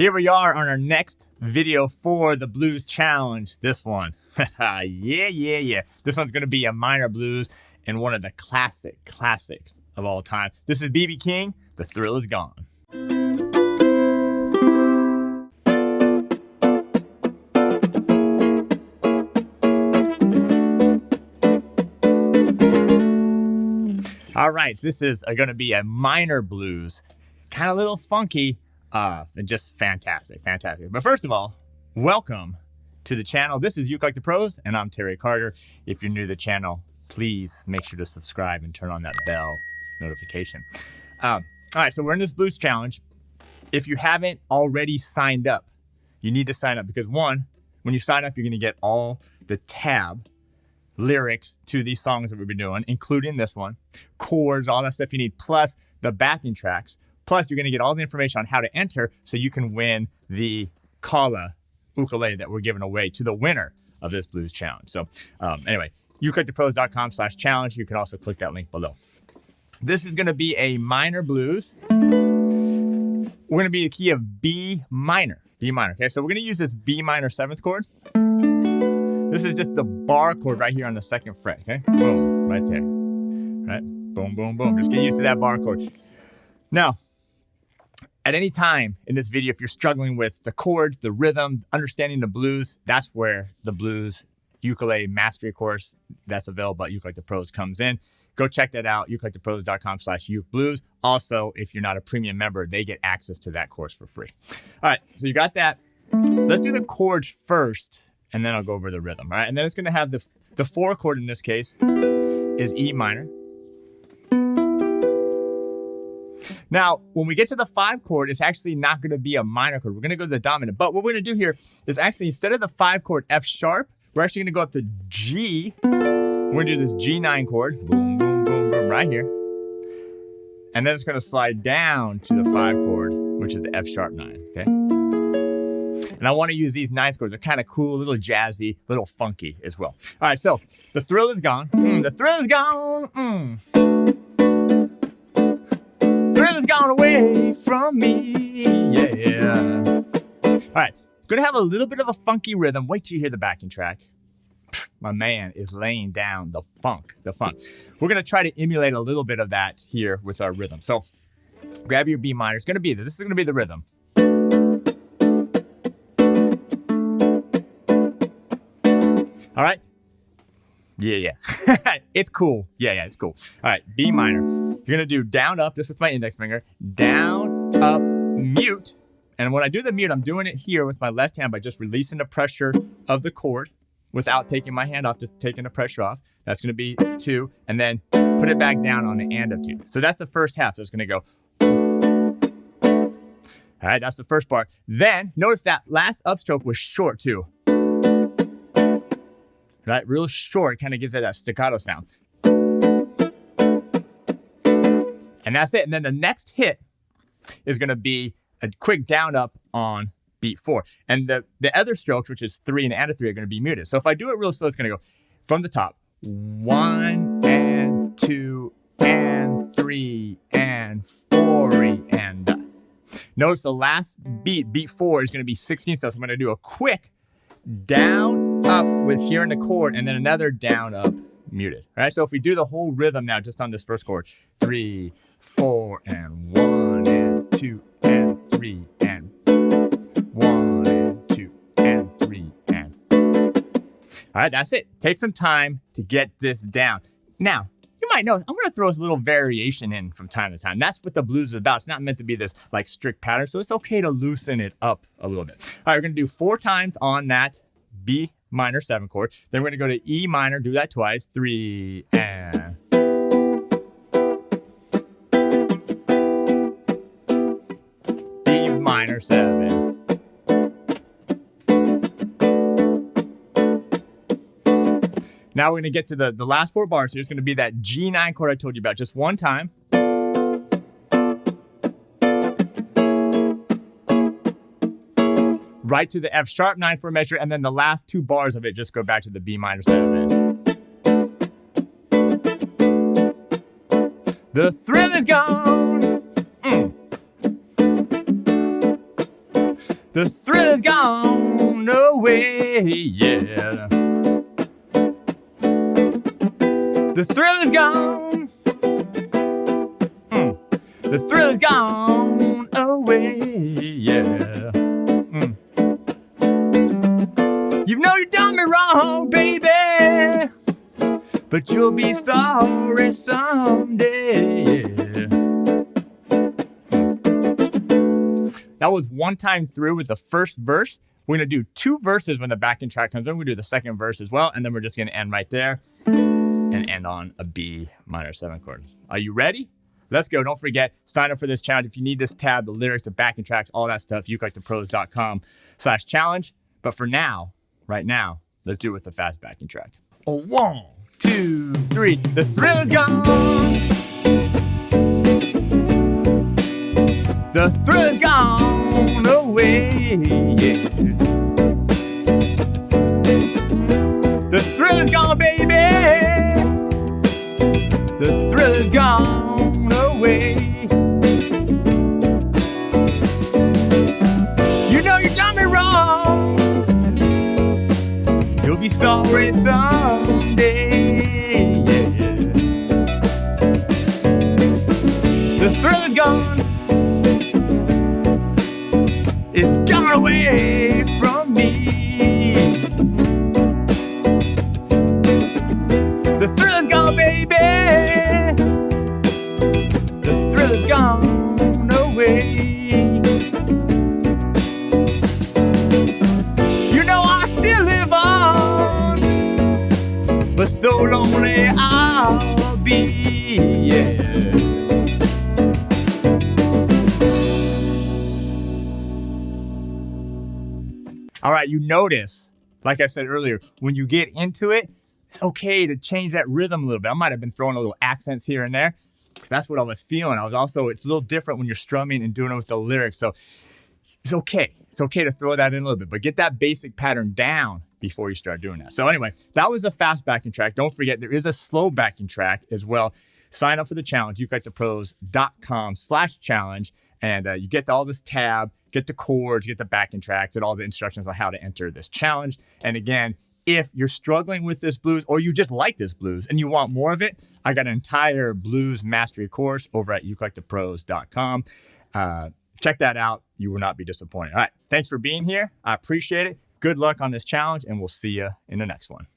Here we are on our next video for the blues challenge. This one. Yeah. This one's going to be a minor blues and one of the classics of all time. This is B.B King. The thrill is gone. All right, so this is going to be a minor blues, kind of a little funky, and just fantastic. But first of all, welcome to the channel. This is ukelikethepros, and I'm Terry Carter. If you're new to the channel, please make sure to subscribe and turn on that bell notification. All right, so we're in this blues challenge. If you haven't already signed up, you need to sign up because one, when you sign up, you're going to get all the tab lyrics to these songs that we've been doing, including this one, chords, all that stuff you need, plus the backing tracks. Plus, you're going to get all the information on how to enter so you can win the Kala ukulele that we're giving away to the winner of this blues challenge. So anyway, ukelikethepros.com/challenge. You can also click that link below. This is going to be a minor blues. We're going to be the key of B minor. Okay, so we're going to use this B minor 7th chord. This is just the bar chord right here on the 2nd fret, okay? Boom, right there. Right? Boom, boom, boom. Just get used to that bar chord. Now, at any time in this video, if you're struggling with the chords, the rhythm, understanding the blues, that's where the blues ukulele mastery course that's available at ukelikethepros comes in. Go check that out, ukelikethepros.com/ukeblues. Also, if you're not a premium member, they get access to that course for free. All right, so you got that. Let's do the chords first, and then I'll go over the rhythm, all right? And then it's going to have the 4 chord in this case is E minor. Now, when we get to the 5 chord, it's actually not going to be a minor chord. We're going to go to the dominant. But what we're going to do here is actually, instead of the 5 chord F sharp, we're actually going to go up to G. We're going to do this G9 chord. Boom, boom, boom, boom, right here. And then it's going to slide down to the 5 chord, which is F sharp 9, okay? And I want to use these 9 chords. They're kind of cool, a little jazzy, a little funky as well. All right, so the thrill is gone. The thrill is gone. Thrill is gone away from me. Yeah. All right, gonna have a little bit of a funky rhythm. Wait till you hear the backing track. My man is laying down the funk. We're gonna try to emulate a little bit of that here with our rhythm. So grab your B minor. It's gonna be this. This is gonna be the rhythm. All right. Yeah. It's cool. Yeah, it's cool. All right, B minor. You're gonna do down, up, just with my index finger. Down, up, mute. And when I do the mute, I'm doing it here with my left hand by just releasing the pressure of the chord without taking my hand off, just taking the pressure off. That's gonna be 2, and then put it back down on the and of 2. So that's the first half, so it's gonna go. All right, that's the first part. Then, notice that last upstroke was short too. Right, real short, kind of gives it that staccato sound. And that's it. And then the next hit is going to be a quick down up on beat 4. And the other strokes, which is 3 and a 3, are going to be muted. So if I do it real slow, it's going to go from the top. 1 and 2 and 3 and 4 and. Notice the last beat 4, is going to be 16 steps. I'm going to do a quick down, up with here in the chord, and then another down, up, muted. All right, so if we do the whole rhythm now just on this first chord, 3, 4, and 1, and 2, and 3, and 1, and 2, and 3, and. All right, that's it. Take some time to get this down. Now, you might know, I'm going to throw a little variation in from time to time. That's what the blues is about. It's not meant to be this like strict pattern, so it's okay to loosen it up a little bit. All right, we're going to do 4 times on that B minor 7 chord. Then we're going to go to E minor, do that twice, 3, and. B minor 7. Now we're going to get to the last 4 bars here. It's going to be that G9 chord I told you about just one time. Right to the F sharp 9 for a measure, and then the last 2 bars of it just go back to the B minor 7. The thrill is gone. The thrill is gone away, yeah. The thrill is gone. The thrill is gone away, yeah. You know you done me wrong, baby, but you'll be sorry someday, yeah. That was one time through with the first verse. We're gonna do 2 verses when the backing track comes in. We're gonna do the second verse as well, and then we're just gonna end right there and end on a B minor 7 chord. Are you ready? Let's go. Don't forget, sign up for this challenge. If you need this tab, the lyrics, the backing tracks, all that stuff, ukelikethepros.com/challenge. But for now, right now, let's do it with the fast backing track. 1, 2, 3. The thrill is gone. The thrill is gone away, yeah. The thrill is gone, baby. The thrill is gone away. You know you done me wrong. You'll be sorry someday, yeah. The thrill is gone. It's gone away from me. The thrill is gone, baby. The thrill is gone away. You know I still live on, but so lonely I'll be, yeah. All right, you notice, like I said earlier, when you get into it, it's okay to change that rhythm a little bit. I might have been throwing a little accents here and there, because that's what I was feeling. It's a little different when you're strumming and doing it with the lyrics. So it's okay. It's okay to throw that in a little bit, but get that basic pattern down before you start doing that. So anyway, that was a fast backing track. Don't forget, there is a slow backing track as well. Sign up for the challenge, ukelikethepros.com/challenge. And you get all this tab, get the chords, get the backing tracks, and all the instructions on how to enter this challenge. And again, if you're struggling with this blues or you just like this blues and you want more of it, I got an entire blues mastery course over at ukelikethepros.com. Check that out. You will not be disappointed. All right. Thanks for being here. I appreciate it. Good luck on this challenge, and we'll see you in the next one.